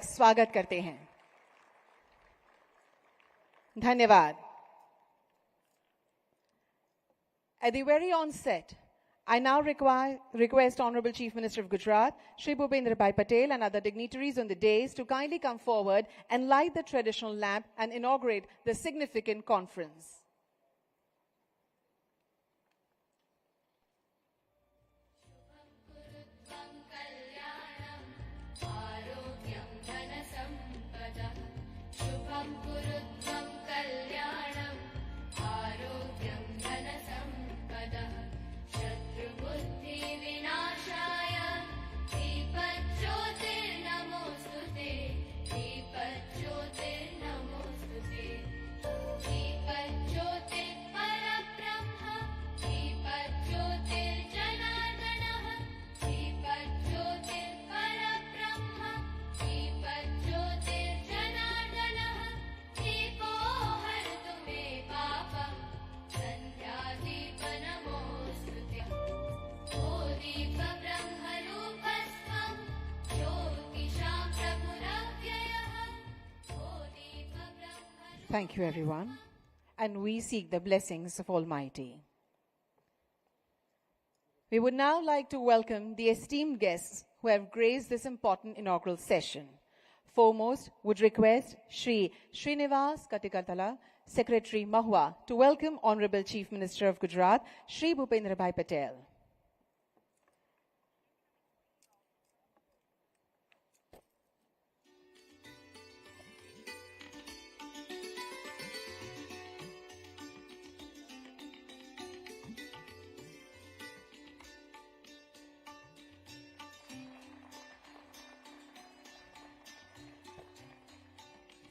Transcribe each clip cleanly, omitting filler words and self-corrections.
स्वागत करते हैं। धन्यवाद। At the very onset, I now request Honorable Chief Minister of Gujarat, Shri Bhupendra Bhai Patel and other dignitaries on the dais to kindly come forward and light the traditional lamp and inaugurate the significant conference. Thank you, everyone, and we seek the blessings of Almighty. We would now like to welcome the esteemed guests who have graced this important inaugural session. Foremost, would request Shri Srinivas Katikatala, Secretary Mahua, to welcome Honorable Chief Minister of Gujarat, Shri Bhupendra Bhai Patel.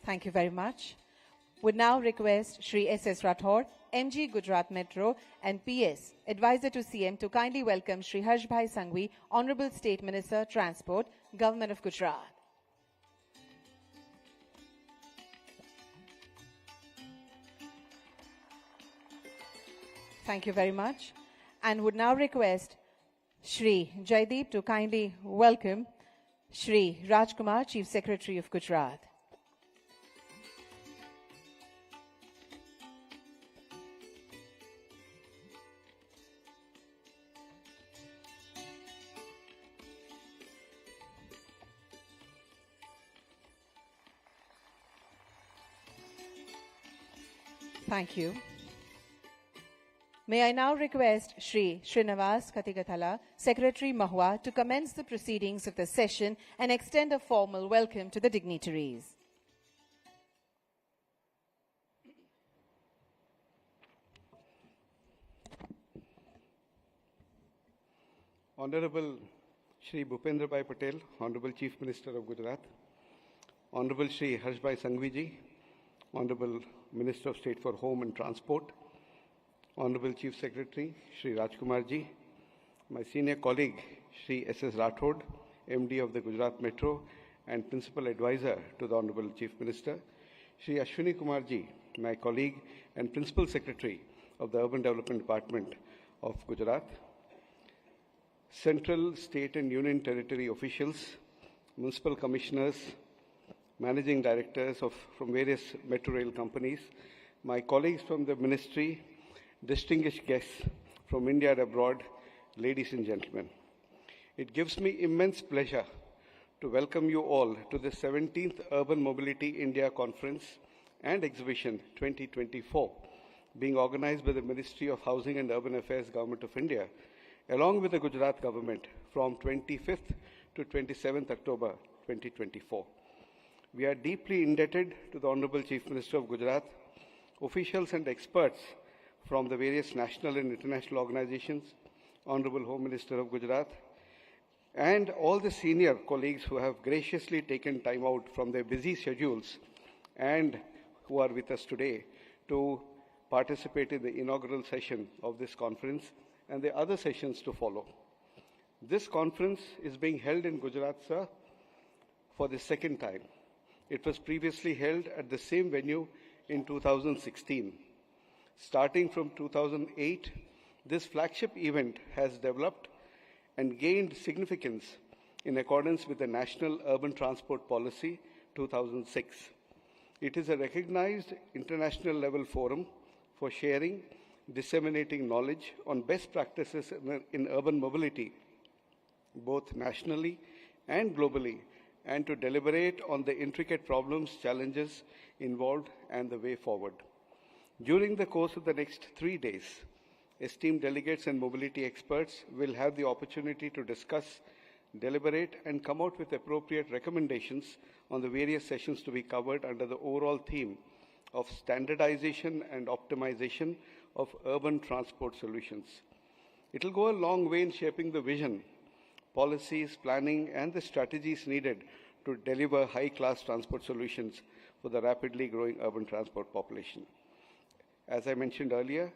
Thank you very much. Would now request Shri S.S. Rathod, MG Gujarat Metro and PS, Advisor to CM, to kindly welcome Shri Harshbhai Sanghvi, Honorable State Minister, Transport, Government of Gujarat. Thank you very much. And would now request Shri Jaideep to kindly welcome Shri Rajkumar, Chief Secretary of Gujarat. Thank you. May I now request Shri Srinivas Katikathala, Secretary Mahua, to commence the proceedings of the session and extend a formal welcome to the dignitaries. Honorable Shri Bhupendra Bhai Patel, Honorable Chief Minister of Gujarat, Honorable Shri Harshbhai Sanghvi ji, Honorable Minister of State for Home and Transport, Honorable Chief Secretary Shri Rajkumar ji, my senior colleague Shri S.S. Rathod, MD of the Gujarat Metro and Principal Advisor to the Honorable Chief Minister, Shri Ashwini Kumar ji, my colleague and Principal Secretary of the Urban Development Department of Gujarat, Central, State and Union Territory officials, Municipal Commissioners, Managing Directors from various metro rail companies, my colleagues from the Ministry, distinguished guests from India and abroad, ladies and gentlemen. It gives me immense pleasure to welcome you all to the 17th Urban Mobility India Conference and Exhibition 2024, being organized by the Ministry of Housing and Urban Affairs, Government of India, along with the Gujarat government from 25th to 27th October 2024. We are deeply indebted to the Honorable Chief Minister of Gujarat, officials and experts from the various national and international organizations, Honorable Home Minister of Gujarat, and all the senior colleagues who have graciously taken time out from their busy schedules and who are with us today to participate in the inaugural session of this conference and the other sessions to follow. This conference is being held in Gujarat, sir, for the second time. It was previously held at the same venue in 2016. Starting from 2008, this flagship event has developed and gained significance in accordance with the National Urban Transport Policy 2006. It is a recognized international level forum for sharing, disseminating knowledge on best practices in urban mobility, both nationally and globally, and to deliberate on the intricate problems, challenges involved, and the way forward. During the course of the next 3 days, esteemed delegates and mobility experts will have the opportunity to discuss, deliberate, and come out with appropriate recommendations on the various sessions to be covered under the overall theme of standardization and optimization of urban transport solutions. It will go a long way in shaping the vision, policies, planning, and the strategies needed to deliver high-class transport solutions for the rapidly growing urban transport population. As I mentioned earlier,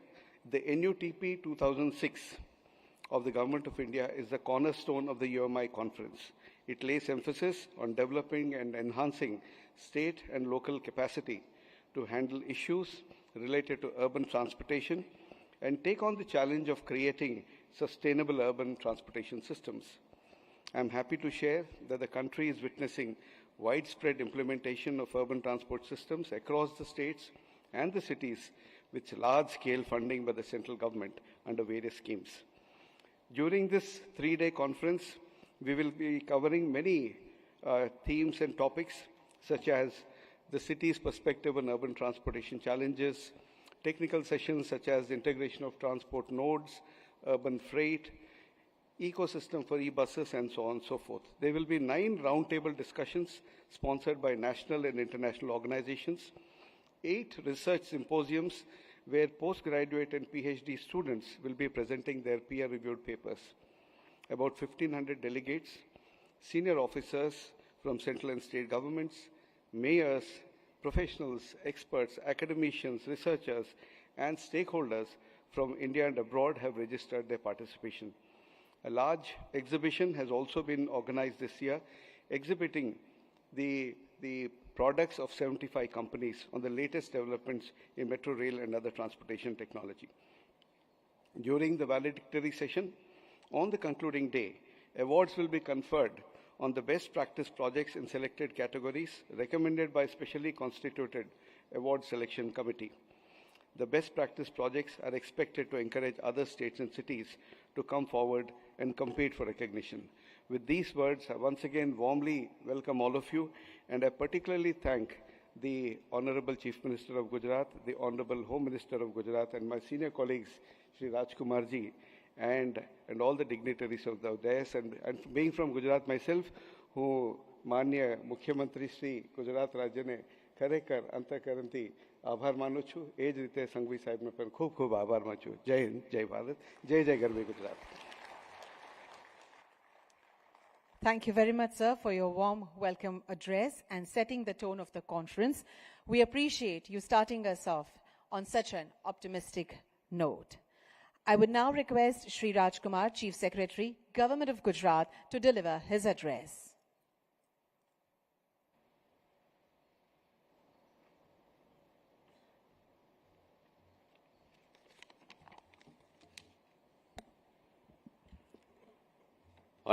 the NUTP 2006 of the Government of India is the cornerstone of the UMI conference. It lays emphasis on developing and enhancing state and local capacity to handle issues related to urban transportation and take on the challenge of creating sustainable urban transportation systems. I'm happy to share that the country is witnessing widespread implementation of urban transport systems across the states and the cities with large-scale funding by the central government under various schemes. During this 3-day conference, we will be covering many themes and topics such as the city's perspective on urban transportation challenges, technical sessions such as integration of transport nodes, urban freight, ecosystem for e-buses, and so on and so forth. There will be 9 roundtable discussions sponsored by national and international organizations, 8 research symposiums where postgraduate and PhD students will be presenting their peer-reviewed papers. About 1,500 delegates, senior officers from central and state governments, mayors, professionals, experts, academicians, researchers, and stakeholders from India and abroad have registered their participation. A large exhibition has also been organized this year, exhibiting the products of 75 companies on the latest developments in metro rail and other transportation technology. During the valedictory session, on the concluding day, awards will be conferred on the best practice projects in selected categories recommended by specially constituted award selection committee. The best practice projects are expected to encourage other states and cities to come forward and compete for recognition. With these words, I once again warmly welcome all of you, and I particularly thank the Honorable Chief Minister of Gujarat, the Honorable Home Minister of Gujarat, and my senior colleagues, Shri Rajkumar ji, and all the dignitaries of the dais. And being from Gujarat myself, who Manya Mukhyamantri Shri Gujarat Rajyane ખરેખર અંતઃકરણથી આભાર માનું છું. એ જ રીતે સંઘવી સાહેબનો પણ ખૂબ ખૂબ આભાર માનું છું. જય હિન્દ, જય ભારત, જય જય ગરવી Gujarat. Thank you very much, sir, for your warm welcome address and setting the tone of the conference. We appreciate you starting us off on such an optimistic note. I would now request Shri Rajkumar, Chief Secretary, Government of Gujarat, to deliver his address.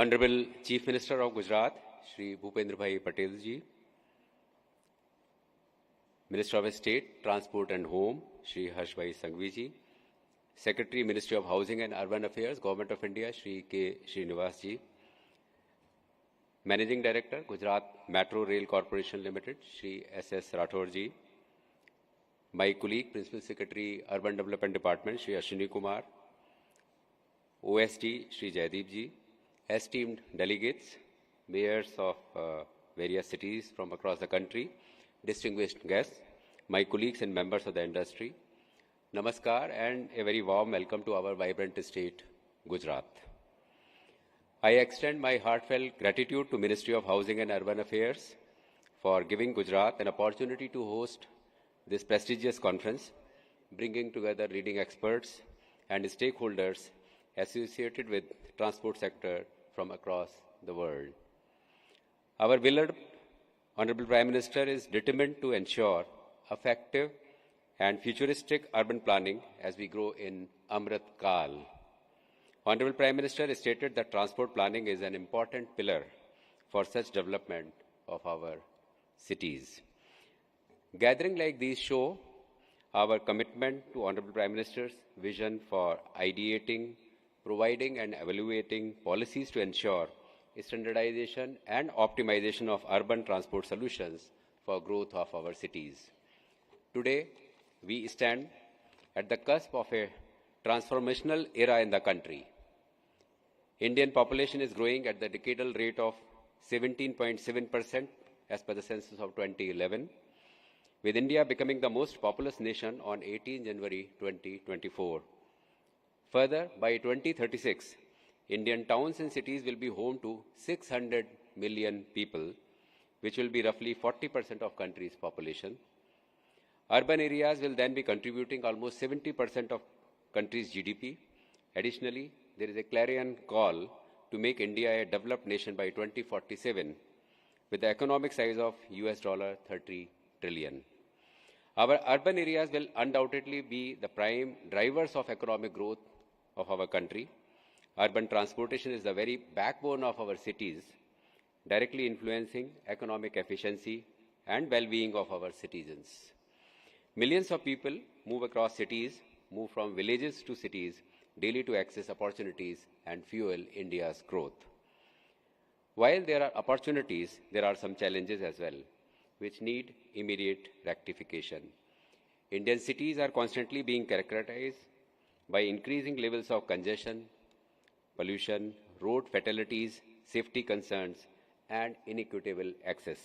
Honorable Chief Minister of Gujarat, Shri Bhupendra Bhai Patel ji, Minister of State, Transport and Home, Shri Harsh Bhai Sanghvi ji, Secretary, Ministry of Housing and Urban Affairs, Government of India, Shri K. Srinivas ji, Managing Director, Gujarat Metro Rail Corporation Limited, Shri S.S. Rathore ji, my colleague, Principal Secretary, Urban Development Department, Shri Ashwini Kumar, OSD, Shri Jaideep ji, esteemed delegates, mayors of various cities from across the country, distinguished guests, my colleagues and members of the industry, Namaskar and a very warm welcome to our vibrant state, Gujarat. I extend my heartfelt gratitude to Ministry of Housing and Urban Affairs for giving Gujarat an opportunity to host this prestigious conference, bringing together leading experts and stakeholders associated with transport sector from across the world. Our beloved Honorable Prime Minister is determined to ensure effective and futuristic urban planning as we grow in Amrit Kal. Honorable Prime Minister stated that transport planning is an important pillar for such development of our cities. Gatherings like these show our commitment to Honorable Prime Minister's vision for ideating, providing and evaluating policies to ensure standardization and optimization of urban transport solutions for growth of our cities. Today, we stand at the cusp of a transformational era in the country. Indian population is growing at the decadal rate of 17.7% as per the census of 2011, with India becoming the most populous nation on 18 January 2024. Further, by 2036, Indian towns and cities will be home to 600 million people, which will be roughly 40% of country's population. Urban areas will then be contributing almost 70% of country's GDP. Additionally, there is a clarion call to make India a developed nation by 2047 with the economic size of $30 trillion. Our urban areas will undoubtedly be the prime drivers of economic growth of our country. Urban transportation is the very backbone of our cities, directly influencing economic efficiency and well-being of our citizens. Millions of people move across cities, move from villages to cities daily to access opportunities and fuel India's growth. While there are opportunities, there are some challenges as well, which need immediate rectification. Indian cities are constantly being characterized by increasing levels of congestion, pollution, road fatalities, safety concerns, and inequitable access.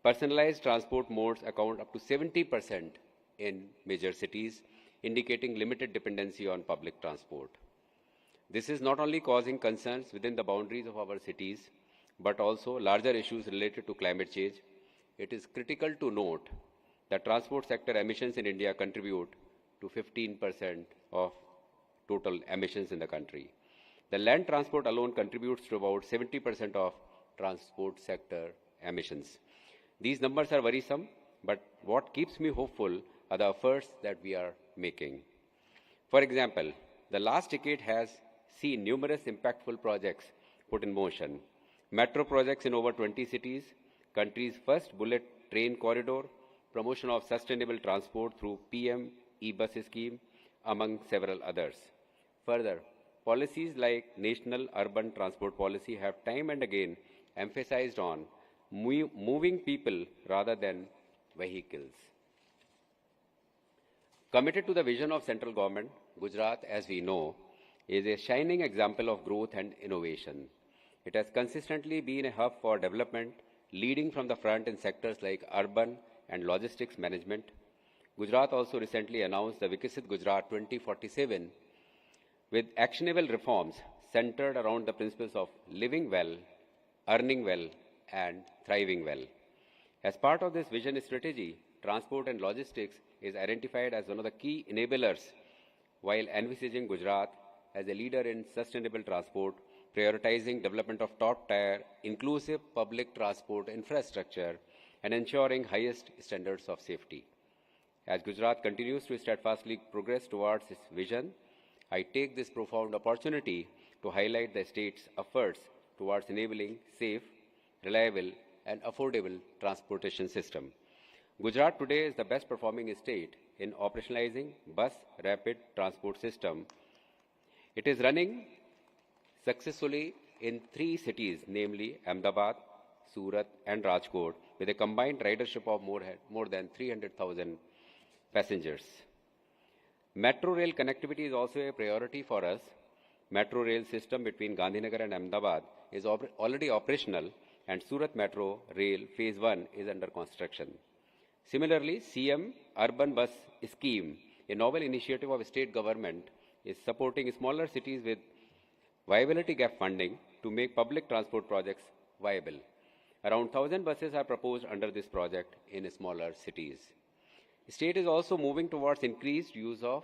Personalized transport modes account up to 70% in major cities, indicating limited dependency on public transport. This is not only causing concerns within the boundaries of our cities, but also larger issues related to climate change. It is critical to note that transport sector emissions in India contribute to 15% of total emissions in the country. The land transport alone contributes to about 70% of transport sector emissions. These numbers are worrisome, but what keeps me hopeful are the efforts that we are making. For example, the last decade has seen numerous impactful projects put in motion. Metro projects in over 20 cities, country's first bullet train corridor, promotion of sustainable transport through PM e-bus scheme, among several others. Further, policies like National Urban Transport Policy have time and again emphasized on moving people rather than vehicles. Committed to the vision of central government, Gujarat, as we know, is a shining example of growth and innovation. It has consistently been a hub for development, leading from the front in sectors like urban and logistics management. Gujarat also recently announced the Viksit Gujarat 2047 with actionable reforms centered around the principles of living well, earning well, and thriving well. As part of this vision strategy, transport and logistics is identified as one of the key enablers, while envisaging Gujarat as a leader in sustainable transport, prioritizing development of top-tier, inclusive public transport infrastructure, and ensuring highest standards of safety. As Gujarat continues to steadfastly progress towards its vision, I take this profound opportunity to highlight the state's efforts towards enabling safe, reliable, and affordable transportation system. Gujarat today is the best performing state in operationalizing bus rapid transport system. It is running successfully in 3 cities, namely Ahmedabad, Surat, and Rajkot, with a combined ridership of more than 300,000 passengers. Metro rail connectivity is also a priority for us. Metro rail system between Gandhinagar and Ahmedabad is already operational, and Surat Metro Rail Phase 1 is under construction. Similarly, CM Urban Bus Scheme, a novel initiative of state government, is supporting smaller cities with viability gap funding to make public transport projects viable. Around 1,000 buses are proposed under this project in smaller cities. The state is also moving towards increased use of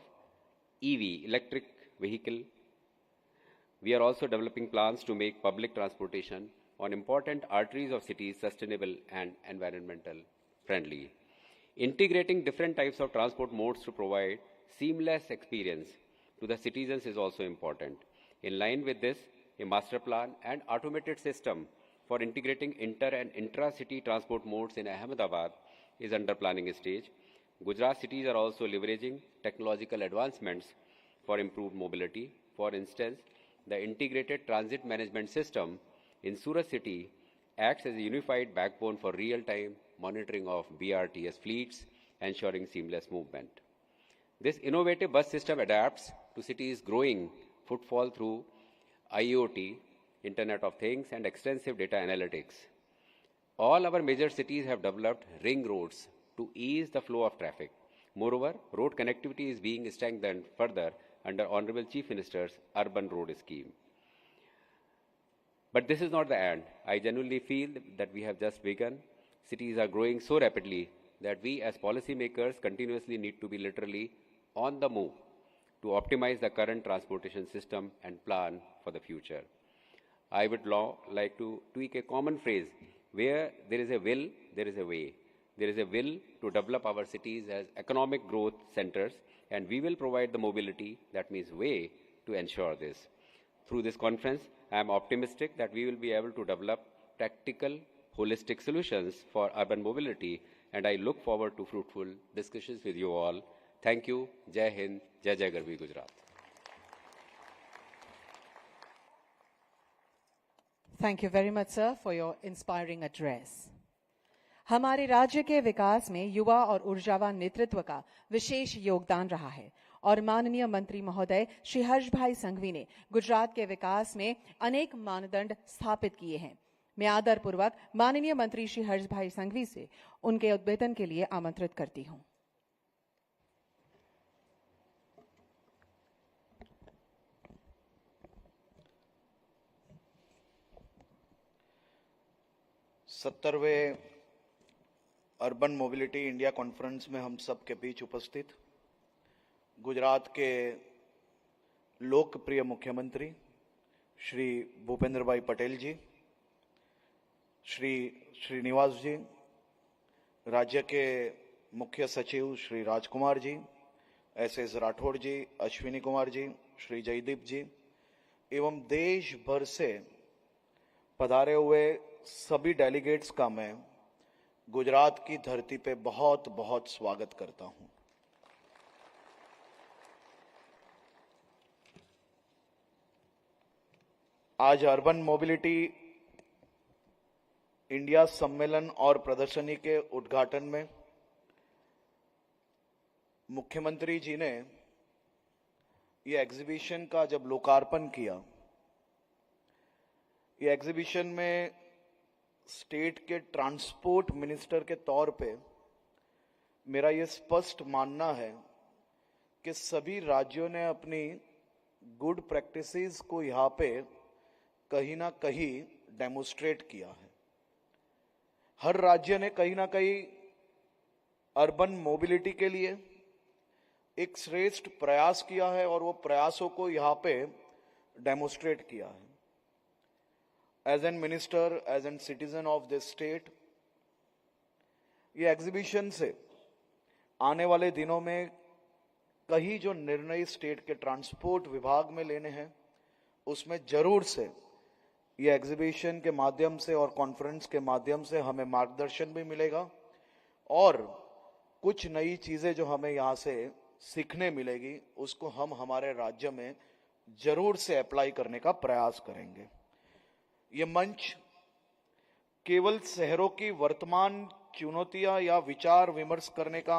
EV, electric vehicle. We are also developing plans to make public transportation on important arteries of cities sustainable and environmental friendly. Integrating different types of transport modes to provide seamless experience to the citizens is also important. In line with this, a master plan and automated system for integrating inter and intra-city transport modes in Ahmedabad is under planning stage. Gujarat cities are also leveraging technological advancements for improved mobility. For instance, the integrated transit management system in Surat city acts as a unified backbone for real-time monitoring of BRTS fleets, ensuring seamless movement. This innovative bus system adapts to cities' growing footfall through IoT, Internet of Things, and extensive data analytics. All our major cities have developed ring roads to ease the flow of traffic. Moreover, road connectivity is being strengthened further under Honorable Chief Minister's Urban Road Scheme. But this is not the end. I genuinely feel that we have just begun. Cities are growing so rapidly that we as policymakers continuously need to be literally on the move to optimize the current transportation system and plan for the future. I would like to tweak a common phrase: where there is a will, there is a way. There is a will to develop our cities as economic growth centers, and we will provide the mobility, that means way, to ensure this. Through this conference, I am optimistic that we will be able to develop practical, holistic solutions for urban mobility, and I look forward to fruitful discussions with you all. Thank you. Jai Hind, Jai Jai Garvi Gujarat. Thank you very much, sir, for your inspiring address. हमारे राज्य के विकास में युवा और ऊर्जावान नेतृत्व का विशेष योगदान रहा है और माननीय मंत्री महोदय श्री हर्ष भाई संघवी ने गुजरात के विकास में अनेक मानदंड स्थापित किए हैं। मैं आदरपूर्वक माननीय मंत्री श्री हर्ष भाई संघवी से उनके उद्बोधन के लिए आमंत्रित करती हूं। सत्तरवें अर्बन मोबिलिटी इंडिया कॉन्फ्रेंस में हम सब के बीच उपस्थित गुजरात के लोकप्रिय मुख्यमंत्री श्री भूपेंद्र भाई पटेल जी, श्री श्रीनिवास जी, राज्य के मुख्य सचिव श्री राजकुमार जी, एस राठौड़ जी, अश्विनी कुमार जी, श्री जयदीप जी एवं देश भर से पधारे हुए सभी डेलीगेट्स का मैं गुजरात की धरती पे बहुत बहुत स्वागत करता हूं। आज अर्बन मोबिलिटी इंडिया सम्मेलन और प्रदर्शनी के उद्घाटन में मुख्यमंत्री जी ने ये एग्जीबिशन का जब लोकार्पण किया, ये एग्जीबिशन में स्टेट के ट्रांसपोर्ट मिनिस्टर के तौर पे मेरा ये स्पष्ट मानना है कि सभी राज्यों ने अपनी गुड प्रैक्टिसेस को यहाँ पे कहीं ना कहीं डेमोस्ट्रेट किया है। हर राज्य ने कहीं ना कहीं अर्बन मोबिलिटी के लिए एक श्रेष्ठ प्रयास किया है और वो प्रयासों को यहाँ पे डेमोस्ट्रेट किया है। As an minister, as an citizen of this state, ये एग्जीबिशन से आने वाले दिनों में कई जो निर्णय स्टेट के ट्रांसपोर्ट विभाग में लेने हैं, उसमें जरूर से ये एग्जीबिशन के माध्यम से और कॉन्फ्रेंस के माध्यम से हमें मार्गदर्शन भी मिलेगा और कुछ नई चीजें जो हमें यहाँ से सीखने मिलेगी, उसको हम हमारे राज्य में जरूर से अप्लाई करने का प्रयास करेंगे। ये मंच केवल शहरों की वर्तमान चुनौतियां या विचार विमर्श करने का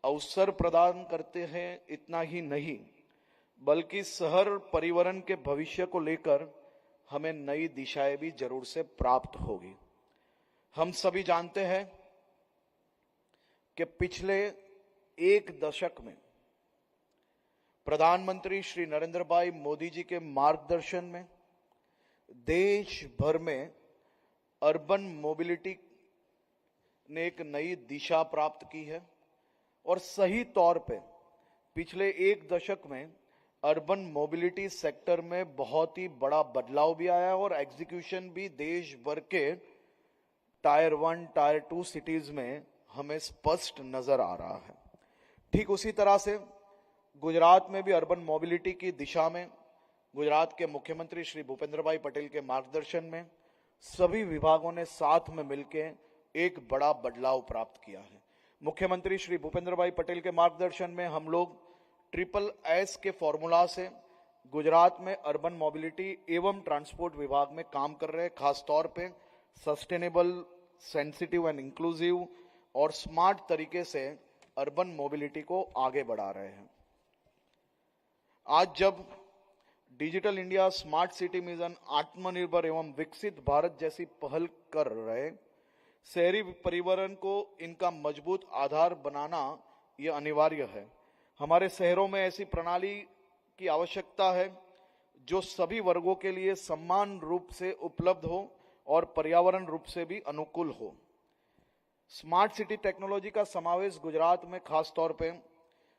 अवसर प्रदान करते हैं, इतना ही नहीं बल्कि शहर परिवहन के भविष्य को लेकर हमें नई दिशाएं भी जरूर से प्राप्त होगी। हम सभी जानते हैं कि पिछले एक दशक में प्रधानमंत्री श्री नरेंद्र भाई मोदी जी के मार्गदर्शन में देश भर में अर्बन मोबिलिटी ने एक नई दिशा प्राप्त की है और सही तौर पे पिछले एक दशक में अर्बन मोबिलिटी सेक्टर में बहुत ही बड़ा बदलाव भी आया है और एग्जीक्यूशन भी देश भर के टायर 1, टायर 2 सिटीज में हमें स्पष्ट नजर आ रहा है। ठीक उसी तरह से गुजरात में भी अर्बन मोबिलिटी की दिशा में गुजरात के मुख्यमंत्री श्री भूपेंद्र भाई पटेल के मार्गदर्शन में सभी विभागों ने साथ में मिलकर एक बड़ा बदलाव प्राप्त किया है। मुख्यमंत्री श्री भूपेंद्र भाई पटेल के मार्गदर्शन में हम लोग ट्रिपल एस के फॉर्मूला से गुजरात में अर्बन मोबिलिटी एवं ट्रांसपोर्ट विभाग में काम कर रहे हैं। खास तौर पे सस्टेनेबल, सेंसिटिव एंड इंक्लूसिव और स्मार्ट तरीके से अर्बन मोबिलिटी को आगे बढ़ा रहे हैं। आज जब digital India, smart city mission, आत्मनिर्भर एवं विकसित भारत जैसी पहल कर रहे, शहरी परिवहन को इनका मजबूत आधार बनाना यह अनिवार्य है। हमारे शहरों में ऐसी प्रणाली की आवश्यकता है जो सभी वर्गों के लिए समान रूप से उपलब्ध हो और पर्यावरण रूप से भी अनुकूल हो। स्मार्ट सिटी टेक्नोलॉजी का समावेश गुजरात में खास तौर पे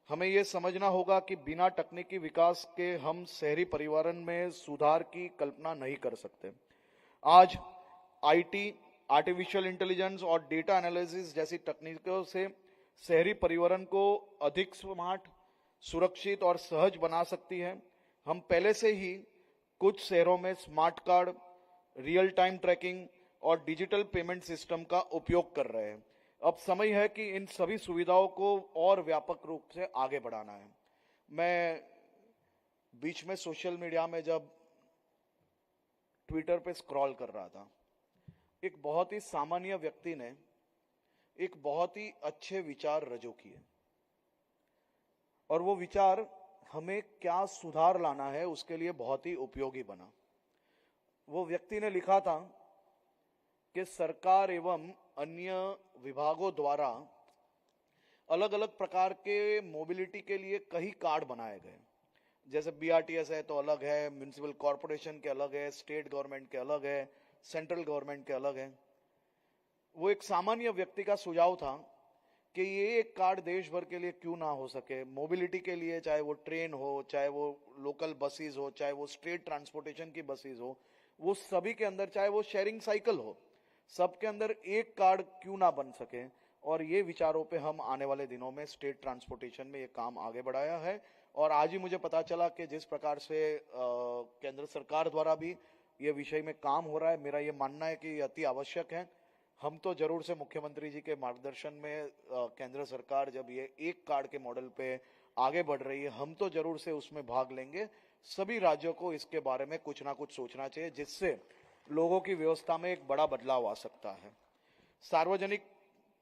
हमें यह समझना होगा कि बिना तकनीकी विकास के हम शहरी परिवहन में सुधार की कल्पना नहीं कर सकते। आज आईटी, आर्टिफिशियल इंटेलिजेंस और डेटा एनालिसिस जैसी तकनीकों से शहरी परिवहन को अधिक स्मार्ट, सुरक्षित और सहज बना सकती है। हम पहले से ही कुछ शहरों में smart card, real time tracking और डिजिटल पेमेंट सिस्टम का उपयोग कर रहे हैं। अब समय है कि इन सभी सुविधाओं को और व्यापक रूप से आगे बढ़ाना है। मैं बीच में सोशल मीडिया में जब ट्विटर पे स्क्रॉल कर रहा था, एक बहुत ही सामान्य व्यक्ति ने एक बहुत ही अच्छे विचार रजू किए और वो विचार हमें क्या सुधार लाना है उसके लिए बहुत ही उपयोगी बना। वो व्यक्ति ने लिखा था कि सरकार एवं अन्य विभागों द्वारा अलग अलग प्रकार के मोबिलिटी के लिए कई कार्ड बनाए गए। जैसे बीआरटीएस है तो अलग है, म्युनिसिपल कॉरपोरेशन के अलग है, स्टेट गवर्नमेंट के अलग है, सेंट्रल गवर्नमेंट के अलग है। वो एक सामान्य व्यक्ति का सुझाव था कि ये एक कार्ड देश भर के लिए क्यों ना हो सके। मोबिलिटी के लिए चाहे वो ट्रेन हो, चाहे वो लोकल बसेस हो, चाहे वो स्टेट ट्रांसपोर्टेशन की बसेस हो, वो सभी के अंदर, चाहे वो शेयरिंग साइकिल हो, सबके अंदर एक कार्ड क्यों ना बन सके। और ये विचारों पे हम आने वाले दिनों में स्टेट ट्रांसपोर्टेशन में ये काम आगे बढ़ाया है। और आज ही मुझे पता चला कि जिस प्रकार से केंद्र सरकार द्वारा भी ये विषय में काम हो रहा है, मेरा ये मानना है कि ये अति आवश्यक है। हम तो जरूर से मुख्यमंत्री जी के मार्गदर्शन में केंद्र सरकार जब ये एक कार्ड के मॉडल पे आगे बढ़ रही है, हम तो जरूर से उसमें भाग लेंगे। सभी राज्यों को इसके बारे में कुछ ना कुछ सोचना चाहिए, जिससे लोगों की व्यवस्था में एक बड़ा बदलाव आ सकता है। सार्वजनिक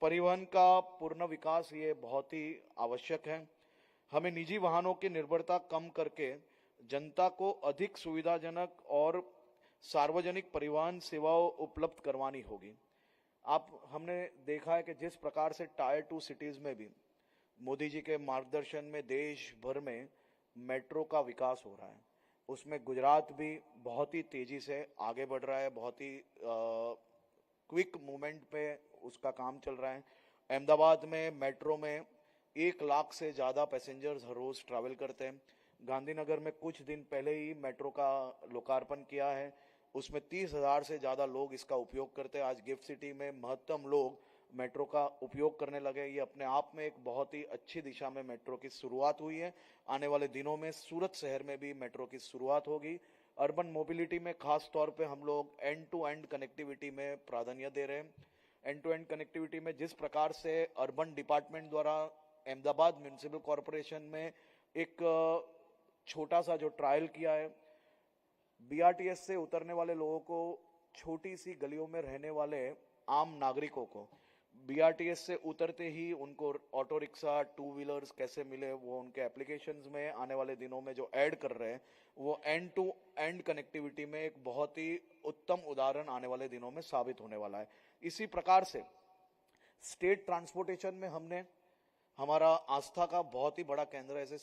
परिवहन का पूर्ण विकास ये बहुत ही आवश्यक है। हमें निजी वाहनों की निर्भरता कम करके जनता को अधिक सुविधाजनक और सार्वजनिक परिवहन सेवाओं उपलब्ध करवानी होगी। हमने देखा है कि जिस प्रकार से टायर 2 सिटीज में भी मोदी जी के मार्गदर्शन में देश भर में मेट्रो का विकास हो रहा है, उसमें गुजरात भी बहुत ही तेजी से आगे बढ़ रहा है। बहुत ही क्विक मूवमेंट पे उसका काम चल रहा है। अहमदाबाद में मेट्रो में 1 लाख से ज्यादा पैसेंजर्स हर रोज ट्रैवल करते हैं। गांधीनगर में कुछ दिन पहले ही मेट्रो का लोकार्पण किया है, उसमें 30,000 से ज्यादा लोग इसका उपयोग करते हैं। आज गिफ्ट सिटी में महत्तम लोग मेट्रो का उपयोग करने लगे। ये अपने आप में एक बहुत ही अच्छी दिशा में मेट्रो की शुरुआत हुई है। आने वाले दिनों में सूरत शहर में भी मेट्रो की शुरुआत होगी। अर्बन मोबिलिटी में खास तौर पे हम लोग एंड टू एंड कनेक्टिविटी में प्राधान्य दे रहे हैं। एंड टू एंड कनेक्टिविटी में जिस प्रकार से अर्बन डिपार्टमेंट द्वारा अहमदाबाद म्युनिसिपल कॉरपोरेशन में एक छोटा सा जो ट्रायल किया है, बीआरटीएस से उतरने वाले लोगों को, छोटी सी गलियों में रहने वाले आम नागरिकों को बीआरटीएस से उतरते ही उनको ऑटो रिक्शा, 2 व्हीलर्स कैसे मिले, वो उनके एप्लीकेशंस में आने वाले दिनों में जो ऐड कर रहे हैं, वो एंड टू एंड कनेक्टिविटी में एक बहुत ही उत्तम उदाहरण आने वाले दिनों में साबित होने वाला है। इसी प्रकार से स्टेट ट्रांसपोर्टेशन में हमने हमारा आस्था का बहुत ही बड़ा केंद्र है। जैसे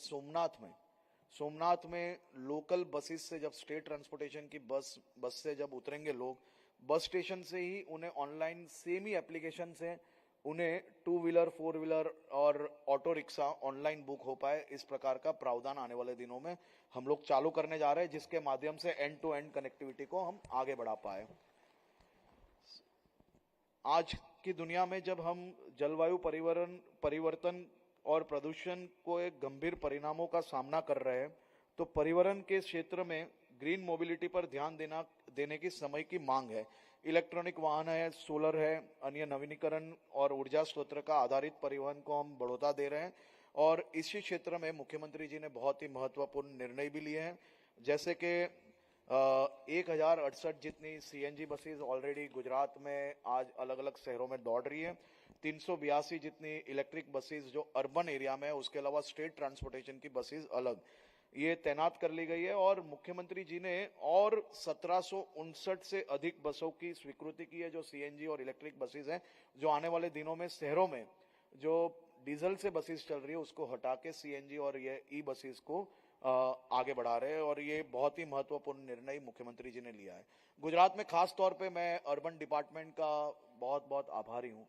सोमनाथ में लोकल बसेस से जब स्टेट ट्रांसपोर्टेशन की बस से जब उतरेंगे लोग, बस स्टेशन से ही उन्हें ऑनलाइन सेम ही एप्लीकेशन से उन्हें 2 व्हीलर, 4 व्हीलर और ऑटो रिक्शा ऑनलाइन बुक हो पाए। इस प्रकार का प्रावधान आने वाले दिनों में हम लोग चालू करने जा रहे हैं, जिसके माध्यम से एंड टू एंड कनेक्टिविटी को हम आगे बढ़ा पाए। आज की दुनिया में जब हम जलवायु परिवर्तन और प्रदूषण को एक गंभीर परिणामों का सामना कर रहे हैं, तो परिवहन के क्षेत्र में ग्रीन मोबिलिटी पर ध्यान देने की समय की मांग है। इलेक्ट्रॉनिक वाहन है, सोलर है, अन्य नवीनीकरण और ऊर्जा स्रोत का आधारित परिवहन को हम बढ़ोतरा दे रहे हैं। और इसी क्षेत्र में मुख्यमंत्री जी ने बहुत ही महत्वपूर्ण निर्णय भी लिए हैं, जैसे कि 1068 जितनी सीएनजी बसेस ऑलरेडी गुजरात में आज अलग अलग शहरों में दौड़ रही है, 382 जितनी इलेक्ट्रिक बसेस जो अर्बन एरिया में है, उसके अलावा स्टेट ट्रांसपोर्टेशन की बसेस अलग ये तैनात कर ली गई है। और मुख्यमंत्री जी ने और 1759 से अधिक बसों की स्वीकृति की है, जो सीएनजी और इलेक्ट्रिक बसेस हैं, जो आने वाले दिनों में शहरों में जो डीजल से बसेस चल रही है उसको हटा के सीएनजी और ये ई बसेस को आगे बढ़ा रहे हैं। और ये बहुत ही महत्वपूर्ण निर्णय मुख्यमंत्री जी ने लिया है। गुजरात में खास तौर पे मैं अर्बन डिपार्टमेंट का बहुत बहुत आभारी हूं।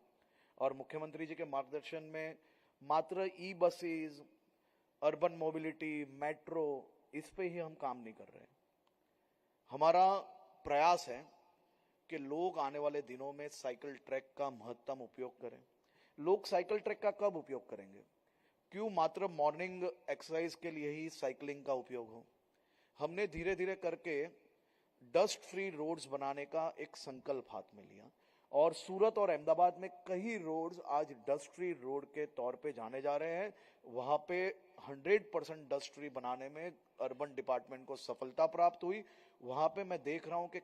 और मुख्यमंत्री जी के मार्गदर्शन में मात्र e buses, urban mobility, metro, इस पे ही हम काम नहीं कर रहे हैं। हमारा प्रयास है कि लोग आने वाले दिनों में साइकिल ट्रैक का महत्तम उपयोग करें। लोग साइकिल ट्रैक का कब उपयोग करेंगे? क्यों मात्र मॉर्निंग एक्सरसाइज के लिए ही साइकिलिंग का उपयोग हो? हमने धीरे धीरे करके डस्ट फ्री रोड्स बनाने का एक संकल्प हाथ में लिया और सूरत और अहमदाबाद में कई रोड्स आज डस्ट फ्री रोड के तौर पे जाने जा रहे हैं। वहां पे 100% डस्ट फ्री बनाने में अर्बन डिपार्टमेंट को सफलता प्राप्त हुई। वहां पे मैं देख रहा हूं कि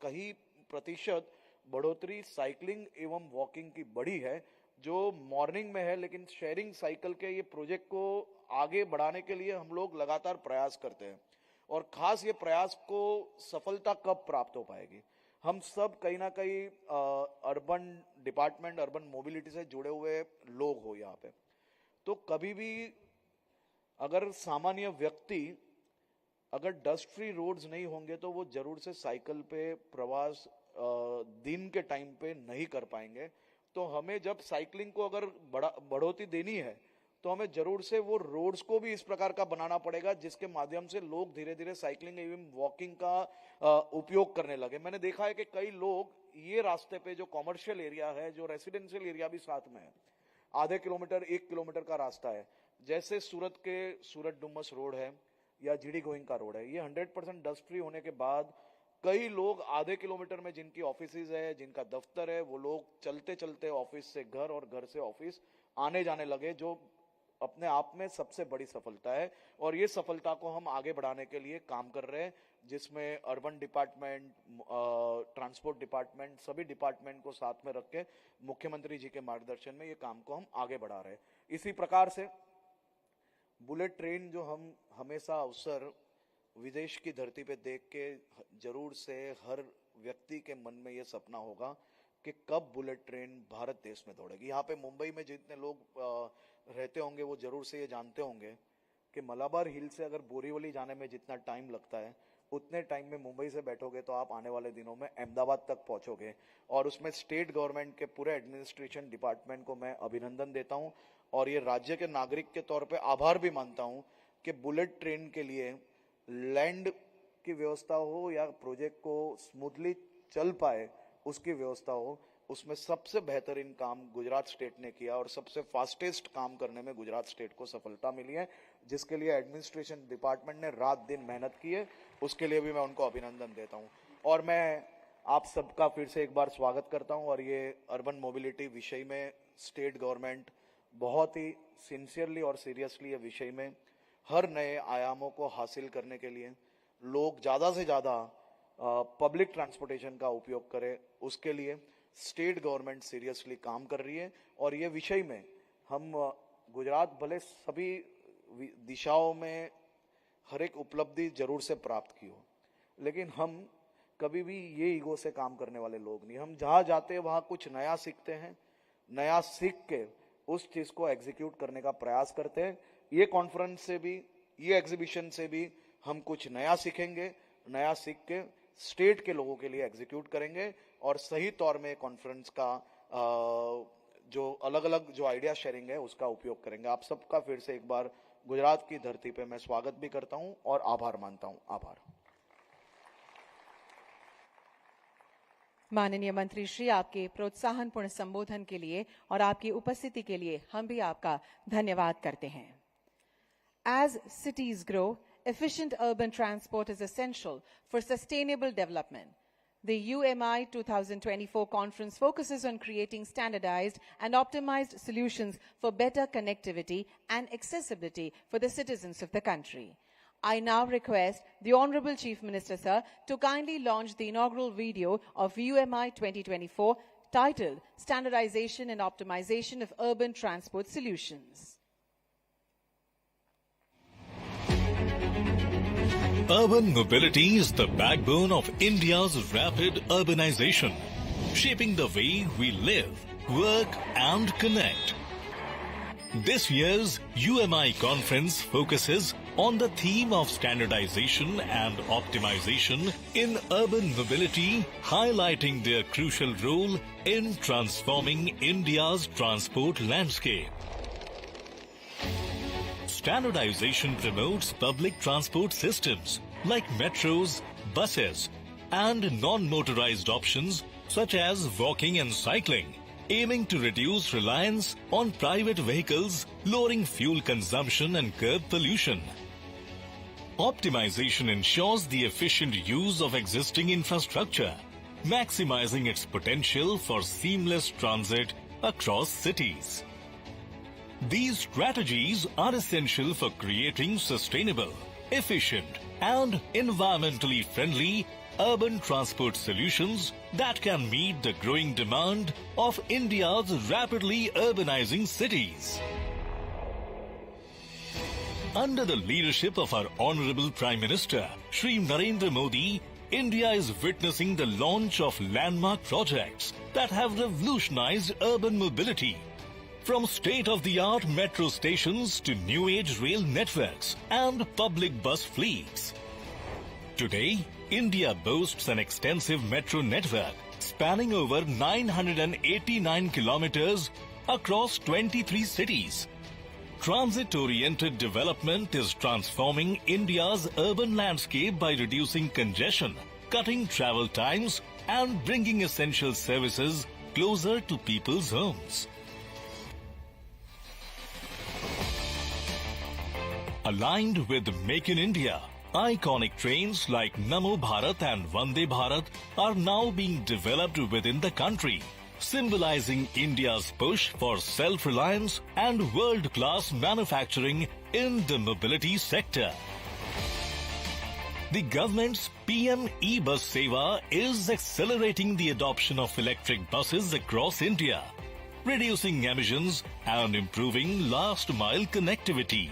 कहीं प्रतिशत बढ़ोतरी साइकिलिंग एवं वॉकिंग की बढ़ी है, जो मॉर्निंग में है। लेकिन शेयरिंग साइकिल के ये प्रोजेक्ट को आगे बढ़ाने के लिए हम लोग लगातार प्रयास करते हैं। और खास ये प्रयास को सफलता कब प्राप्त हो पाएगी? हम सब कहीं ना कहीं अर्बन डिपार्टमेंट, अर्बन मोबिलिटी से जुड़े हुए लोग हो यहाँ पे। तो कभी भी अगर सामान्य व्यक्ति अगर डस्ट फ्री रोड्स नहीं होंगे तो वो जरूर से साइकिल पे प्रवास दिन के टाइम पे नहीं कर पाएंगे। तो हमें जब साइकिलिंग को अगर बढ़ोतरी देनी है तो हमें जरूर से वो रोड्स को भी इस प्रकार का बनाना पड़ेगा जिसके माध्यम से लोग धीरे धीरे साइकिलिंग एवं वॉकिंग का उपयोग करने लगे। मैंने देखा है कि कई लोग ये रास्ते पे जो कॉमर्शियल एरिया है, जो रेसिडेंशियल एरिया भी साथ में है, आधे किलोमीटर 1 किलोमीटर का रास्ता है, जैसे सूरत के सूरत डुमस रोड है या जीडी गोइंग का रोड है, ये 100% डस्ट फ्री होने के बाद कई लोग आधे किलोमीटर में जिनकी ऑफिसेज है, जिनका दफ्तर है, वो लोग चलते चलते ऑफिस से घर और घर से ऑफिस आने जाने लगे, जो अपने आप में सबसे बड़ी सफलता है। और ये सफलता को हम आगे बढ़ाने के लिए काम कर रहे हैं, जिसमें अर्बन डिपार्टमेंट, ट्रांसपोर्ट डिपार्टमेंट, सभी डिपार्टमेंट को साथ में रख के मुख्यमंत्री जी के मार्गदर्शन में ये काम को हम आगे बढ़ा रहे हैं। इसी प्रकार से बुलेट ट्रेन जो हम हमेशा अवसर विदेश की धरती पे देख के जरूर से हर व्यक्ति के मन में ये सपना होगा कि कब बुलेट ट्रेन भारत देश में दौड़ेगी। यहाँ पे मुंबई में जितने लोग रहते होंगे वो जरूर से ये जानते होंगे कि मलाबार हिल से अगर बोरीवली जाने में जितना टाइम लगता है उतने टाइम में मुंबई से बैठोगे तो आप आने वाले दिनों में अहमदाबाद तक पहुंचोगे। और उसमें स्टेट गवर्नमेंट के पूरे एडमिनिस्ट्रेशन डिपार्टमेंट को मैं अभिनंदन देता हूं और ये राज्य के नागरिक के तौर पे आभार भी मानता हूं कि बुलेट ट्रेन के लिए लैंड की व्यवस्था हो या प्रोजेक्ट को स्मूथली चल पाए उसकी व्यवस्था हो, उसमें सबसे बेहतरीन काम गुजरात स्टेट ने किया और सबसे फास्टेस्ट काम करने में गुजरात स्टेट को सफलता मिली है, जिसके लिए एडमिनिस्ट्रेशन डिपार्टमेंट ने रात दिन मेहनत की है। उसके लिए भी मैं उनको अभिनंदन देता हूं। और मैं आप सबका फिर से एक बार स्वागत करता हूं। और ये अर्बन मोबिलिटी विषय में स्टेट गवर्नमेंट बहुत ही सिंसियरली और सीरियसली ये विषय में हर नए आयामों को हासिल करने के लिए लोग ज्यादा से ज्यादा पब्लिक ट्रांसपोर्टेशन का उपयोग करें, उसके लिए स्टेट गवर्नमेंट सीरियसली काम कर रही है। और ये विषय में हम गुजरात भले सभी दिशाओं में हर एक उपलब्धि जरूर से प्राप्त की हो, लेकिन हम कभी भी ये ईगो से काम करने वाले लोग नहीं। हम जहां जाते हैं वहां कुछ नया सीखते हैं, नया सीख के उस चीज को एग्जीक्यूट करने का प्रयास करते हैं। ये कॉन्फ्रेंस से भी, ये एग्जीबिशन से भी हम कुछ नया सीखेंगे, नया सीख के स्टेट के लोगों के लिए एग्जीक्यूट करेंगे और सही तौर में कॉन्फ्रेंस का जो अलग अलग जो आइडिया शेयरिंग है उसका उपयोग करेंगे। आप सबका फिर से एक बार गुजरात की धरती पे मैं स्वागत भी करता हूं और आभार मानता हूं। आभार। माननीय मंत्री श्री, आपके प्रोत्साहनपूर्ण संबोधन के लिए और आपकी उपस्थिति के लिए हम भी आपका धन्यवाद करते हैं। As cities grow, efficient urban transport is essential for sustainable development. The UMI 2024 conference focuses on creating standardized and optimized solutions for better connectivity and accessibility for the citizens of the country. I now request the Honorable Chief Minister, sir, to kindly launch the inaugural video of UMI 2024 titled Standardization and Optimization of Urban Transport Solutions. Urban mobility is the backbone of India's rapid urbanization, shaping the way we live, work and connect. This year's UMI conference focuses on the theme of standardization and optimization in urban mobility, highlighting their crucial role in transforming India's transport landscape. Standardization promotes public transport systems like metros, buses, and non-motorized options such as walking and cycling, aiming to reduce reliance on private vehicles, lowering fuel consumption and curb pollution. Optimization ensures the efficient use of existing infrastructure, maximizing its potential for seamless transit across cities. These strategies are essential for creating sustainable, efficient, and environmentally friendly urban transport solutions that can meet the growing demand of India's rapidly urbanizing cities. Under the leadership of our Honorable Prime Minister, Shri Narendra Modi, India is witnessing the launch of landmark projects that have revolutionized urban mobility. From state-of-the-art metro stations to new-age rail networks and public bus fleets. Today, India boasts an extensive metro network spanning over 989 kilometers across 23 cities. Transit-oriented development is transforming India's urban landscape by reducing congestion, cutting travel times, and bringing essential services closer to people's homes. Aligned with Make in India, iconic trains like Namo Bharat and Vande Bharat are now being developed within the country, symbolizing India's push for self-reliance and world-class manufacturing in the mobility sector. The government's PM e-bus Seva is accelerating the adoption of electric buses across India, reducing emissions and improving last-mile connectivity.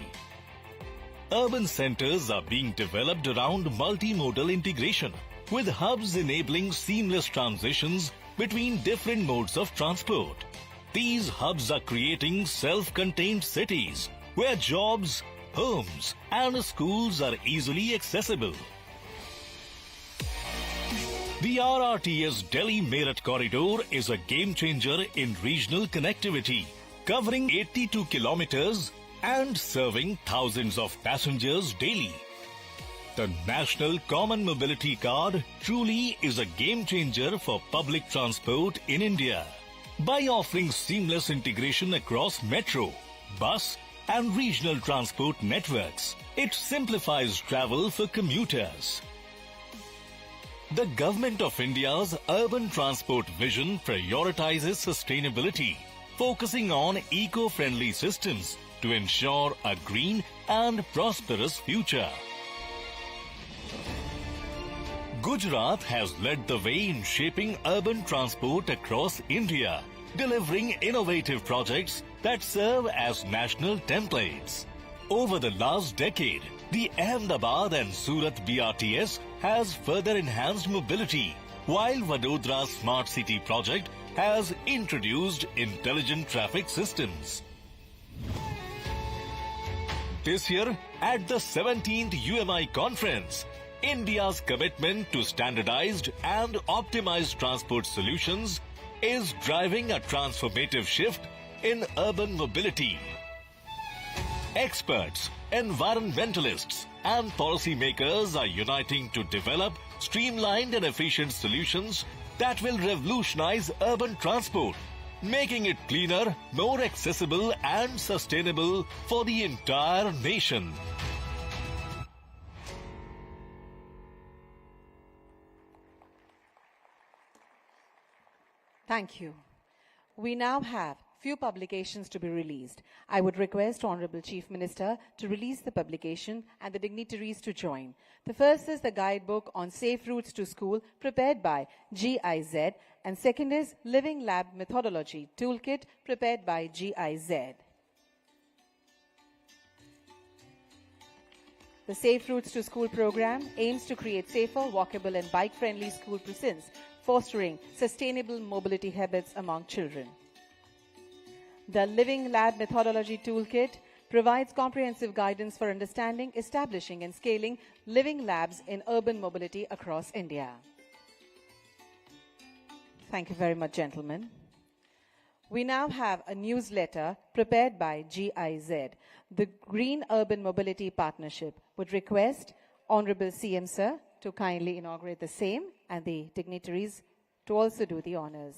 Urban centers are being developed around multimodal integration, with hubs enabling seamless transitions between different modes of transport. These hubs are creating self-contained cities where jobs, homes, and schools are easily accessible. The RRTS Delhi-Meerut corridor is a game-changer in regional connectivity, covering 82 kilometers and serving thousands of passengers daily. The National Common Mobility Card truly is a game-changer for public transport in India. By offering seamless integration across metro, bus, and regional transport networks, it simplifies travel for commuters. The Government of India's urban transport vision prioritizes sustainability, focusing on eco-friendly systems to ensure a green and prosperous future. Gujarat has led the way in shaping urban transport across India, delivering innovative projects that serve as national templates. Over the last decade, the Ahmedabad and Surat BRTS has further enhanced mobility, while Vadodara's Smart City project has introduced intelligent traffic systems. This year, at the 17th UMI conference, India's commitment to standardized and optimized transport solutions is driving a transformative shift in urban mobility. Experts, environmentalists, and policymakers are uniting to develop streamlined and efficient solutions that will revolutionize urban transport, making it cleaner, more accessible, and sustainable for the entire nation. Thank you. We now have few publications to be released. I would request Honorable Chief Minister to release the publication and the dignitaries to join. The first is the guidebook on safe routes to school prepared by GIZ, and second is Living Lab Methodology Toolkit prepared by GIZ. The Safe Routes to School program aims to create safer, walkable and bike-friendly school precincts, fostering sustainable mobility habits among children. The Living Lab Methodology Toolkit provides comprehensive guidance for understanding, establishing and scaling living labs in urban mobility across India. Thank you very much, gentlemen. We now have a newsletter prepared by GIZ, the Green Urban Mobility Partnership. Would request Honorable CM Sir to kindly inaugurate the same and the dignitaries to also do the honors.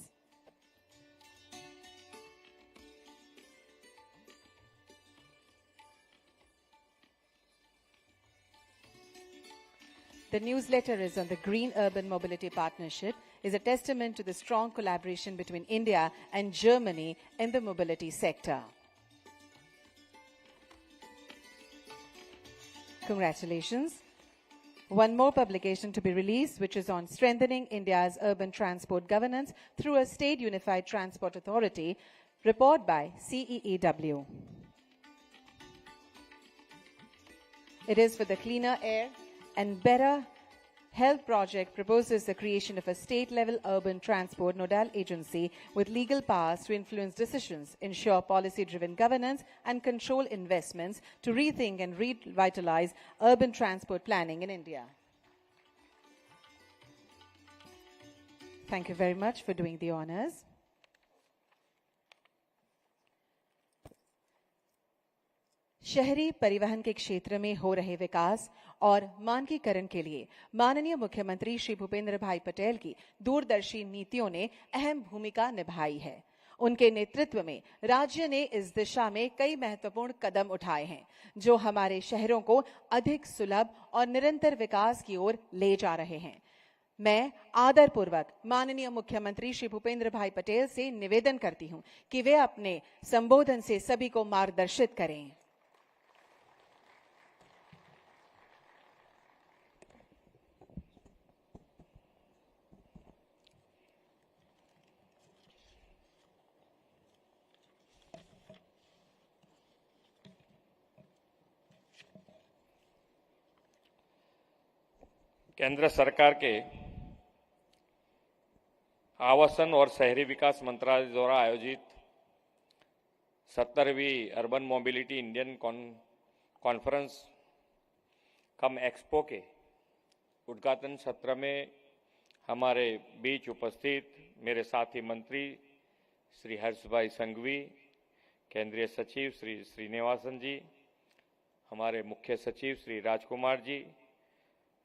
The newsletter is on the Green Urban Mobility Partnership, is a testament to the strong collaboration between India and Germany in the mobility sector. Congratulations. One more publication to be released, which is on strengthening India's urban transport governance through a state unified transport authority, report by CEEW. It is for the Cleaner Air and Better Health Project proposes the creation of a state-level urban transport nodal agency with legal powers to influence decisions, ensure policy-driven governance and control investments to rethink and revitalize urban transport planning in India. Thank you very much for doing the honors. शहरी परिवहन के क्षेत्र में हो रहे विकास और मानकीकरण के लिए माननीय मुख्यमंत्री श्री भूपेंद्र भाई पटेल की दूरदर्शी नीतियों ने अहम भूमिका निभाई है। उनके नेतृत्व में राज्य ने इस दिशा में कई महत्वपूर्ण कदम उठाए हैं, जो हमारे शहरों को अधिक सुलभ और निरंतर विकास की ओर ले जा रहे हैं। मैं आदरपूर्वक माननीय मुख्यमंत्री श्री भूपेंद्र भाई पटेल से निवेदन करती हूं कि वे अपने संबोधन से सभी को मार्गदर्शित करें। केंद्र सरकार के आवासन और शहरी विकास मंत्रालय द्वारा आयोजित 17वीं अर्बन मोबिलिटी इंडियन कॉन्फ्रेंस कम एक्सपो के उद्घाटन सत्र में हमारे बीच उपस्थित मेरे साथी मंत्री श्री हर्ष भाई संघवी, केंद्रीय सचिव श्री श्रीनिवासन जी, हमारे मुख्य सचिव Shri Rajkumar ji,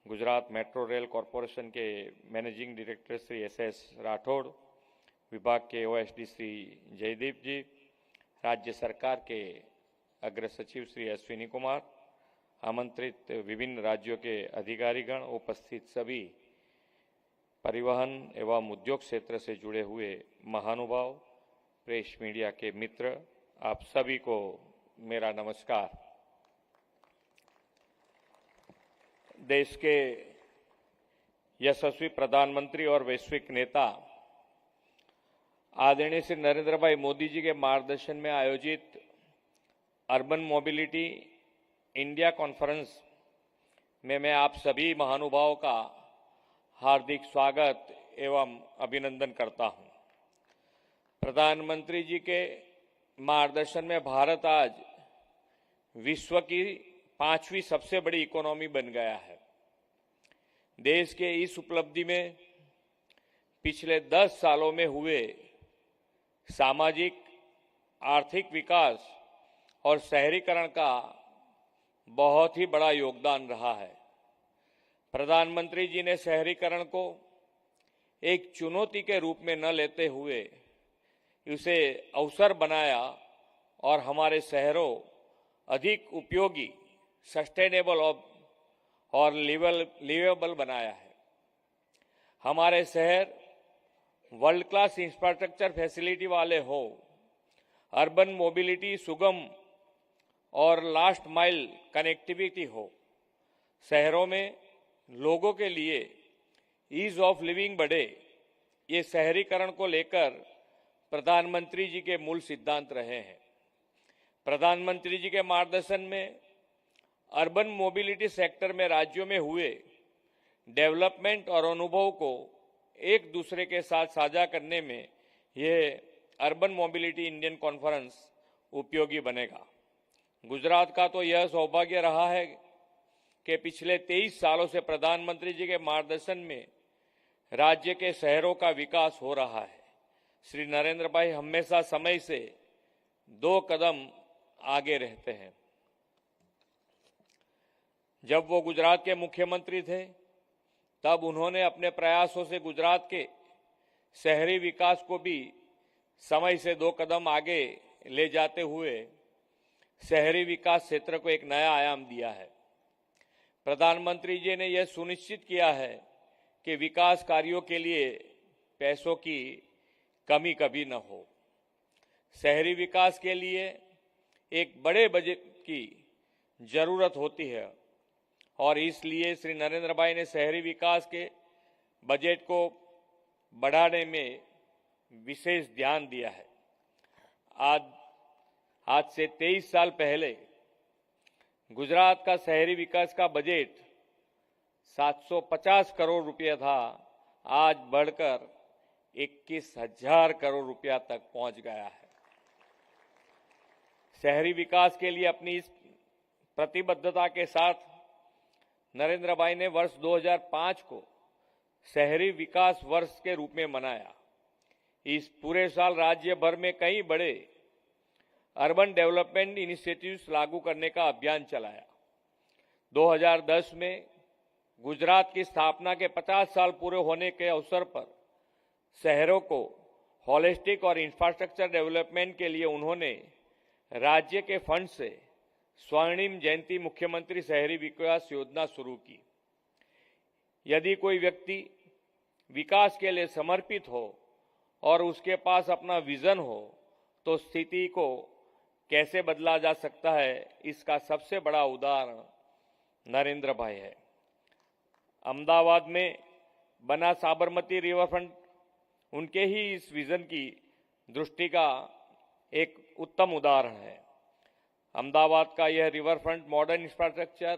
Gujarat metro rail corporation के managing director Shri S Rathore, विभाग के ओएसडी श्री जयदीप जी, राज्य सरकार के अग्र सचिव श्री अश्विनी कुमार, आमंत्रित विभिन्न राज्यों के अधिकारीगण, उपस्थित सभी परिवहन एवं उद्योग क्षेत्र से जुड़े हुए महानुभाव, प्रेस मीडिया के मित्र, आप सभी को मेरा नमस्कार। देश के यशस्वी प्रधानमंत्री और वैश्विक नेता आदरणीय श्री नरेंद्र भाई मोदी जी के मार्गदर्शन में आयोजित अर्बन मोबिलिटी इंडिया कॉन्फ्रेंस में मैं आप सभी महानुभावों का हार्दिक स्वागत एवं अभिनंदन करता हूं। प्रधानमंत्री जी के मार्गदर्शन में भारत आज विश्व की 5वीं सबसे बड़ी इकोनॉमी बन गया है। देश के इस उपलब्धि में पिछले 10 सालों में हुए सामाजिक, आर्थिक विकास और शहरीकरण का बहुत ही बड़ा योगदान रहा है। प्रधानमंत्री जी ने शहरीकरण को एक चुनौती के रूप में न लेते हुए उसे अवसर बनाया और हमारे शहरों अधिक उपयोगी, सस्टेनेबल और लिवेबल बनाया है। हमारे शहर वर्ल्ड क्लास इंफ्रास्ट्रक्चर फैसिलिटी वाले हो, अर्बन मोबिलिटी सुगम और लास्ट माइल कनेक्टिविटी हो, शहरों में लोगों के लिए ईज ऑफ लिविंग बढ़े, ये शहरीकरण को लेकर प्रधानमंत्री जी के मूल सिद्धांत रहे हैं। प्रधानमंत्री जी के मार्गदर्शन में अर्बन मोबिलिटी सेक्टर में राज्यों में हुए डेवलपमेंट और अनुभव को एक दूसरे के साथ साझा करने में यह अर्बन मोबिलिटी इंडियन कॉन्फ्रेंस उपयोगी बनेगा। गुजरात का तो यह सौभाग्य रहा है कि पिछले 23 सालों से प्रधानमंत्री जी के मार्गदर्शन में राज्य के शहरों का विकास हो रहा है। श्री नरेंद्र भाई हमेशा समय से 2 कदम आगे रहते हैं। जब वो गुजरात के मुख्यमंत्री थे, तब उन्होंने अपने प्रयासों से गुजरात के शहरी विकास को भी समय से 2 कदम आगे ले जाते हुए शहरी विकास क्षेत्र को एक नया आयाम दिया है। प्रधानमंत्री जी ने यह सुनिश्चित किया है कि विकास कार्यों के लिए पैसों की कमी कभी न हो। शहरी विकास के लिए एक बड़े बजट की जरूरत होती है और इसलिए श्री नरेंद्र भाई ने शहरी विकास के बजट को बढ़ाने में विशेष ध्यान दिया है। आज से 23 साल पहले गुजरात का शहरी विकास का बजट 750 करोड़ रुपया था, आज बढ़कर 21,000 करोड़ रुपया तक पहुंच गया है। शहरी विकास के लिए अपनी इस प्रतिबद्धता के साथ नरेंद्र भाई ने वर्ष 2005 को शहरी विकास वर्ष के रूप में मनाया। इस पूरे साल राज्य भर में कई बड़े अर्बन डेवलपमेंट इनिशिएटिव्स लागू करने का अभियान चलाया। 2010 में गुजरात की स्थापना के 50 साल पूरे होने के अवसर पर शहरों को होलिस्टिक और इंफ्रास्ट्रक्चर डेवलपमेंट के लिए उन्होंने राज्य के फंड से स्वर्णिम जयंती मुख्यमंत्री शहरी विकास योजना शुरू की। यदि कोई व्यक्ति विकास के लिए समर्पित हो और उसके पास अपना विजन हो, तो स्थिति को कैसे बदला जा सकता है, इसका सबसे बड़ा उदाहरण नरेंद्र भाई है। अहमदाबाद में बना साबरमती रिवरफ्रंट उनके ही इस विजन की दृष्टि का एक उत्तम उदाहरण है। अहमदाबाद का यह रिवरफ्रंट मॉडर्न इंफ्रास्ट्रक्चर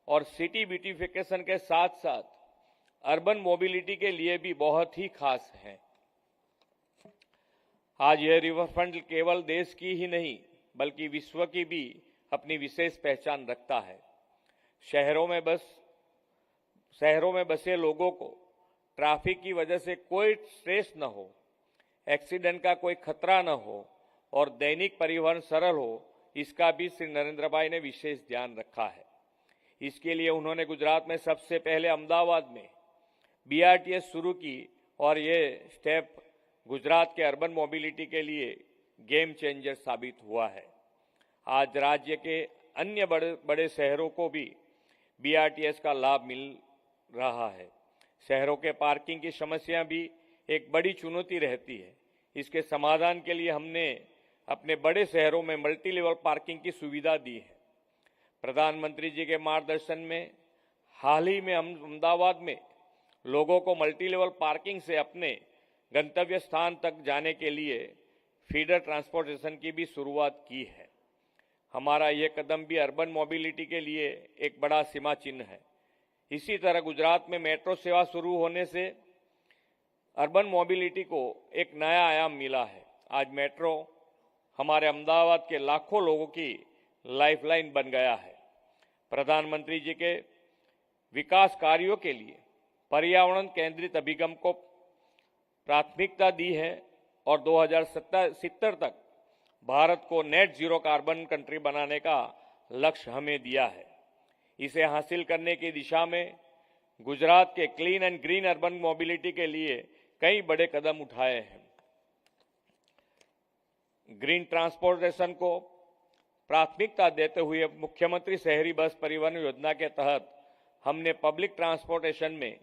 और सिटी ब्यूटिफिकेशन के साथ साथ अर्बन मोबिलिटी के लिए भी बहुत ही खास है। आज यह रिवरफ्रंट केवल देश की ही नहीं बल्कि विश्व की भी अपनी विशेष पहचान रखता है। शहरों में बसे लोगों को ट्रैफिक की वजह से कोई स्ट्रेस न हो, एक्सीडेंट का कोई खतरा न हो और दैनिक परिवहन सरल हो, इसका भी श्री नरेंद्र भाई ने विशेष ध्यान रखा है। इसके लिए उन्होंने गुजरात में सबसे पहले अहमदाबाद में BRTS शुरू की और ये स्टेप गुजरात के अर्बन मोबिलिटी के लिए गेम चेंजर साबित हुआ है। आज राज्य के अन्य बड़े शहरों को भी BRTS का लाभ मिल रहा है। शहरों के पार्किंग की समस्या भी एक बड़ी चुनौती रहती है। इसके समाधान के लिए हमने अपने बड़े शहरों में मल्टी लेवल पार्किंग की सुविधा दी है। प्रधानमंत्री जी के मार्गदर्शन में हाल ही में अहमदाबाद में लोगों को मल्टी लेवल पार्किंग से अपने गंतव्य स्थान तक जाने के लिए फीडर ट्रांसपोर्टेशन की भी शुरुआत की है। हमारा ये कदम भी अर्बन मोबिलिटी के लिए एक बड़ा सीमा चिन्ह है। इसी तरह गुजरात में मेट्रो सेवा शुरू होने से अर्बन मोबिलिटी को एक नया आयाम मिला है। आज मेट्रो हमारे अहमदाबाद के लाखों लोगों की लाइफलाइन बन गया है। प्रधानमंत्री जी के विकास कार्यों के लिए पर्यावरण केंद्रित अभिगम को प्राथमिकता दी है और 2070 तक भारत को नेट जीरो कार्बन कंट्री बनाने का लक्ष्य हमें दिया है। इसे हासिल करने की दिशा में गुजरात के clean and green urban mobility के लिए कई बड़े कदम उठाए हैं। ग्रीन ट्रांसपोर्टेशन को प्राथमिकता देते हुए मुख्यमंत्री शहरी बस परिवहन योजना के तहत हमने पब्लिक ट्रांसपोर्टेशन में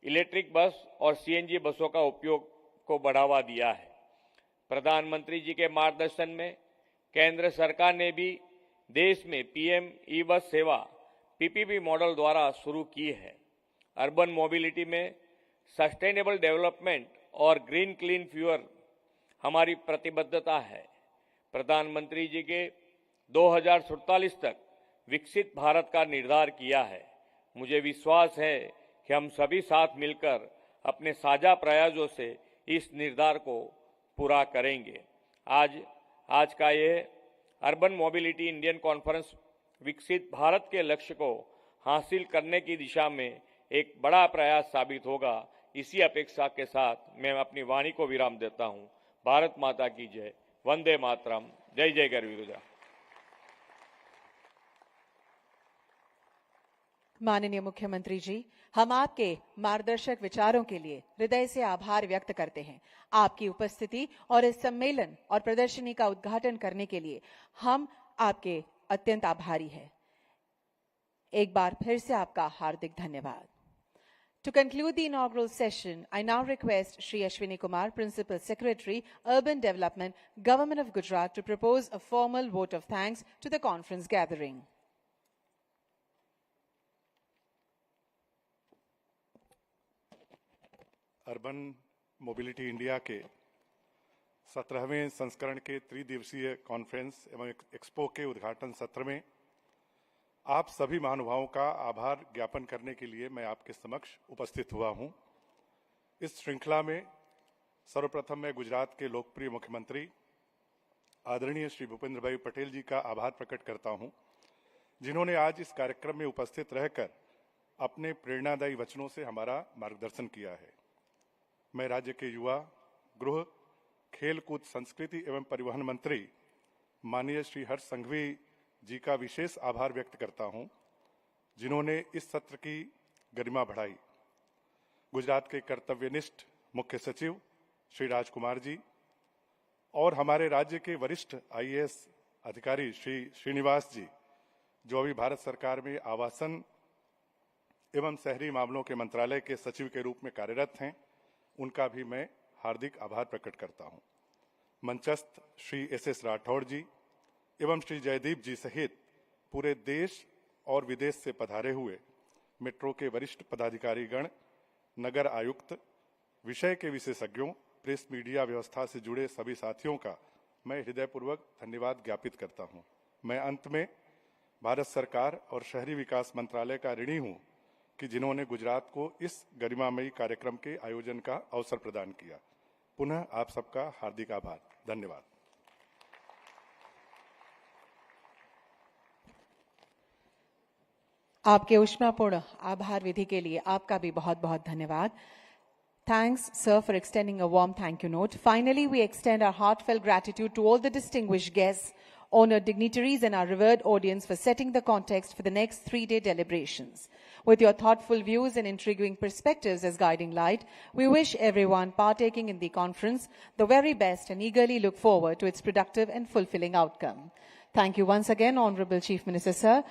इलेक्ट्रिक बस और CNG बसों का उपयोग को बढ़ावा दिया है। प्रधानमंत्री जी के मार्गदर्शन में केंद्र सरकार ने भी देश में पीएम ई बस सेवा पीपीपी मॉडल द्वारा शुरू की है। अर्बन मोबिलिटी में सस्टेनेबल डेवलपमेंट और ग्रीन क्लीन फ्यूअल हमारी प्रतिबद्धता है। प्रधानमंत्री जी के 2047 तक विकसित भारत का निर्धार किया है। मुझे विश्वास है कि हम सभी साथ मिलकर अपने साझा प्रयासों से इस निर्धार को पूरा करेंगे। आज का ये अर्बन मोबिलिटी इंडियन कॉन्फ्रेंस विकसित भारत के लक्ष्य को हासिल करने की दिशा में एक बड़ा प्रयास साबित होगा। इसी अपेक्षा के साथ मैं अपनी वाणी को विराम देता हूं। भारत माता की जय। वंदे मातरम। जय जय गरवीरुदा। माननीय मुख्यमंत्री जी, हम आपके मार्गदर्शक विचारों के लिए हृदय से आभार व्यक्त करते हैं। आपकी उपस्थिति और इस सम्मेलन और प्रदर्शनी का उद्घाटन करने के लिए हम आपके अत्यंत आभारी हैं। एक बार फिर से आपका हार्दिक धन्यवाद। To conclude the inaugural session, I now request Shri Ashwini Kumar, Principal Secretary, Urban Development, Government of Gujarat, to propose a formal vote of thanks to the conference gathering. Urban mobility India के 17वें संस्करण के त्रिदिवसीय conference एवं expo के उद्घाटन सत्र में आप सभी महानुभावों का आभार ज्ञापन करने के लिए मैं आपके समक्ष उपस्थित हुआ हूं। इस श्रृंखला में सर्वप्रथम मैं गुजरात के लोकप्रिय मुख्यमंत्री आदरणीय श्री भूपेंद्र भाई पटेल जी का आभार प्रकट करता हूं, जिन्होंने आज इस कार्यक्रम में उपस्थित रहकर अपने प्रेरणादायी वचनों से हमारा मार्गदर्शन किया है। मैं राज्य के युवा, गृह, खेलकूद, संस्कृति एवं परिवहन मंत्री माननीय श्री हर्ष संघवी जी का विशेष आभार व्यक्त करता हूं, जिन्होंने इस सत्र की गरिमा बढ़ाई। गुजरात के कर्तव्यनिष्ठ मुख्य सचिव श्री राजकुमार जी और हमारे राज्य के वरिष्ठ आईएएस अधिकारी श्री श्रीनिवास जी, जो अभी भारत सरकार में आवासन एवं शहरी मामलों के मंत्रालय के सचिव के रूप में कार्यरत हैं, उनका भी मैं हार्दिक आभार प्रकट करता हूं। मंचस्थ श्री एस राठौड़ जी एवं श्री जयदीप जी सहित पूरे देश और विदेश से पधारे हुए मेट्रो के वरिष्ठ पदाधिकारीगण, नगर आयुक्त, विषय के विशेषज्ञों, प्रेस मीडिया व्यवस्था से जुड़े सभी साथियों का मैं हृदयपूर्वक धन्यवाद ज्ञापित करता हूं। मैं अंत में भारत सरकार और शहरी विकास मंत्रालय का ऋणी हूं कि जिन्होंने गुजरात को इस गरिमामयी कार्यक्रम के आयोजन का अवसर प्रदान किया। पुनः आप सबका हार्दिक आभार। धन्यवाद। आपके ऊष्मापूर्ण आभार विधि के लिए आपका भी बहुत बहुत धन्यवाद। Thanks, sir, for extending a warm thank you note. Finally, we extend our heartfelt gratitude to all the distinguished guests, honored dignitaries, and our revered audience for setting the context for the next 3-day deliberations. With your thoughtful views and intriguing perspectives as guiding light, we wish everyone partaking in the conference the very best and eagerly look forward to its productive and fulfilling outcome. Thank you once again, Honorable Chief Minister, sir.